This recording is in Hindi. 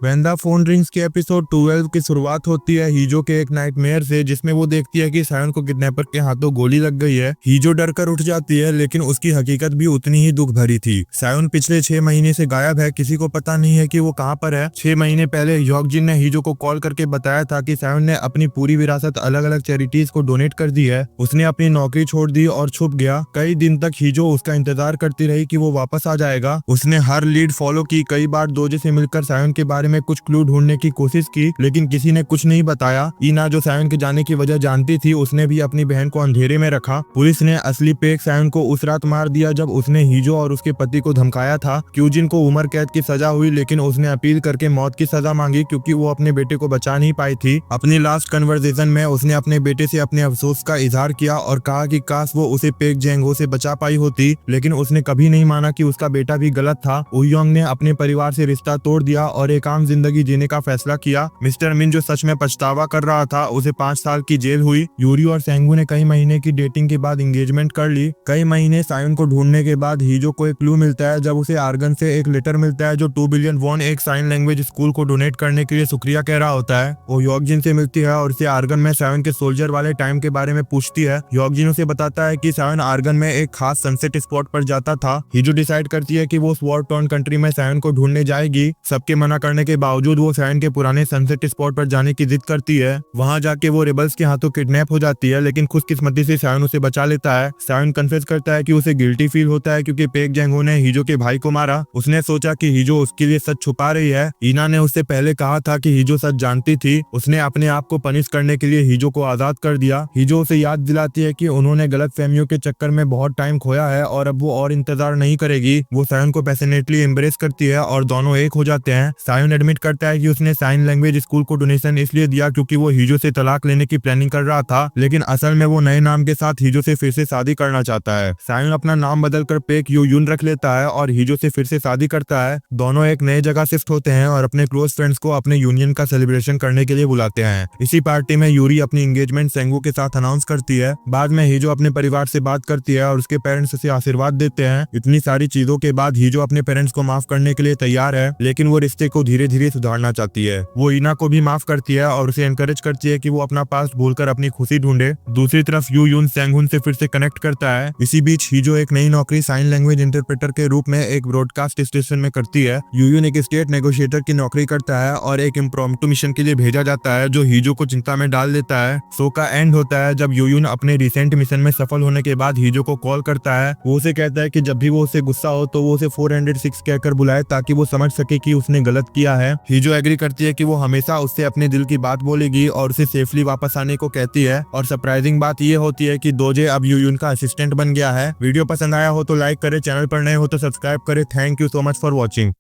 व्हेन द फोन रिंग्स के एपिसोड 12 की शुरुआत होती है हीजो के एक नाइटमेयर से, जिसमें वो देखती है कि सायन को किडनैपर के हाथों गोली लग गई है। हीजो डर कर उठ जाती है, लेकिन उसकी हकीकत भी उतनी ही दुख भरी थी। सायन पिछले 6 महीने से गायब है, किसी को पता नहीं है कि वो कहाँ पर है। 6 महीने पहले योकजिन ने हीजो को कॉल करके बताया था कि सायन ने अपनी पूरी विरासत अलग अलग चैरिटीज को डोनेट कर दी है। उसने अपनी नौकरी छोड़ दी और छुप गया। कई दिन तक हीजो उसका इंतजार करती रही कि वो वापस आ जाएगा। उसने हर लीड फॉलो की, कई बार दोजे से मिलकर सायन के बारे में कुछ क्लू ढूंढने की कोशिश की, लेकिन किसी ने कुछ नहीं बताया। ईना जो सायन के जाने की वजह जानती थी, उसने भी अपनी बहन को अंधेरे में रखा। पुलिस ने असली पेक सायन को उस रात मार दिया जब उसने हीजो और उसके पति को धमकाया था। क्यूजिन को उम्र कैद की सजा हुई, लेकिन उसने अपील करके मौत की सजा मांगी क्योंकि वो अपने बेटे को बचा नहीं पाई थी। अपनी लास्ट कन्वर्सेशन में उसने अपने बेटे से अपने अफसोस का इजहार किया और कहा कि काश वो उसे पेक जेंगो से बचा पाई होती, लेकिन उसने कभी नहीं माना कि उसका बेटा भी गलत था। उयोंग ने अपने परिवार से रिश्ता तोड़ दिया और एक आम जिंदगी जीने का फैसला किया। मिस्टर मिन जो सच में पछतावा कर रहा था, उसे 5 साल की जेल हुई। यूरी और सेंगू ने कई महीने की डेटिंग के बाद एंगेजमेंट कर ली। कई महीने सायन को ढूंढने के बाद हीजो को एक क्लू मिलता है जब उसे आर्गन से एक लेटर मिलता है जो 2 बिलियन वॉन एक साइन लैंग्वेज स्कूल को डोनेट करने के लिए शुक्रिया कह रहा होता है। वो योकजिन से मिलती है और उसे आर्गन में सायन के सोल्जर वाले टाइम के बारे में पूछती है। योकजिन उसे बताता है कि सायन आर्गन में एक खास सनसेट स्पॉट पर जाता था। हीजो डिसाइड करती है कि वो स्वॉर्ड टाउन कंट्री में सायन को ढूंढने जाएगी। सबके मना करने के बावजूद वो सायन के पुराने सनसेट स्पॉट पर जाने की जिद करती है। वहां जाके वो रेबल्स के हाथों किडनैप हो जाती है, लेकिन खुशकिस्मती से सायन उसे बचा लेता है। सायन कन्फेस करता है कि उसे गिल्टी फील होता है क्योंकि पेक जेंगो ने हीजो के भाई को मारा। उसने सोचा कि हीजो उसके लिए सच छुपा रही है। ईना ने उससे पहले कहा था कि हीजो सच जानती थी। उसने अपने आप को पनिश करने के लिए हीजो को आजाद कर दिया। हीजो उसे याद दिलाती है कि उन्होंने गलत फहमियों के चक्कर में बहुत टाइम खोया है और अब वो और इंतजार नहीं करेगी। वो सायन को पैशनेटली एम्ब्रेस करती है और दोनों एक हो जाते हैं। सायन एडमिट करता है कि उसने साइन लैंग्वेज स्कूल को डोनेशन इसलिए दिया क्योंकि वो हीजो से तलाक लेने की प्लानिंग कर रहा था, लेकिन असल में वो नए नाम के साथ हीजो से फिर से शादी करना चाहता है। सायन अपना नाम बदलकर पेक यूयुन रख लेता है और हीजो से फिर से शादी करता है। दोनों एक नए जगह शिफ्ट होते हैं और अपने क्लोज फ्रेंड्स को अपने यूनियन का सेलिब्रेशन करने के लिए बुलाते हैं। इसी पार्टी में यूरी अपनी एंगेजमेंट सेंगू के साथ अनाउंस करती है। बाद में हीजो अपने परिवार से बात करती है और उसके पेरेंट्स उसे आशीर्वाद देते हैं। इतनी सारी चीजों के बाद हीजो अपने पेरेंट्स को माफ करने के लिए तैयार है, लेकिन वो रिश्ते को धीरे धीरे सुधारना चाहती है। वो ईना को भी माफ करती है और उसे एनकरेज करती है कि वो अपना पास्ट भूलकर अपनी खुशी ढूंढे। दूसरी तरफ यूयुन सेंगहुन से फिर से कनेक्ट करता है। इसी बीच हीजो एक नई नौकरी साइन लैंग्वेज इंटरप्रेटर के रूप में एक ब्रॉडकास्ट स्टेशन में करती है। यूयुन एक स्टेट नेगोशिएटर की नौकरी करता है और एक इम्प्रॉम्प्टू मिशन के लिए भेजा जाता है जो हीजो को चिंता में डाल देता है। शो का एंड होता है जब यूयुन अपने रिसेंट मिशन में सफल होने के बाद हीजो को कॉल करता है। वो उसे कहता है कि जब भी वो उसे गुस्सा हो तो वो उसे 406 कहकर बुलाए ताकि वो समझ सके कि उसने गलत किया है। हीजो एग्री करती है कि वो हमेशा उससे अपने दिल की बात बोलेगी और उसे सेफली वापस आने को कहती है। और सरप्राइजिंग बात ये होती है कि दोजे अब यूयुन का असिस्टेंट बन गया है। वीडियो पसंद आया हो तो लाइक करे, चैनल पर नए हो तो सब्सक्राइब करे। Thank you so much for watching.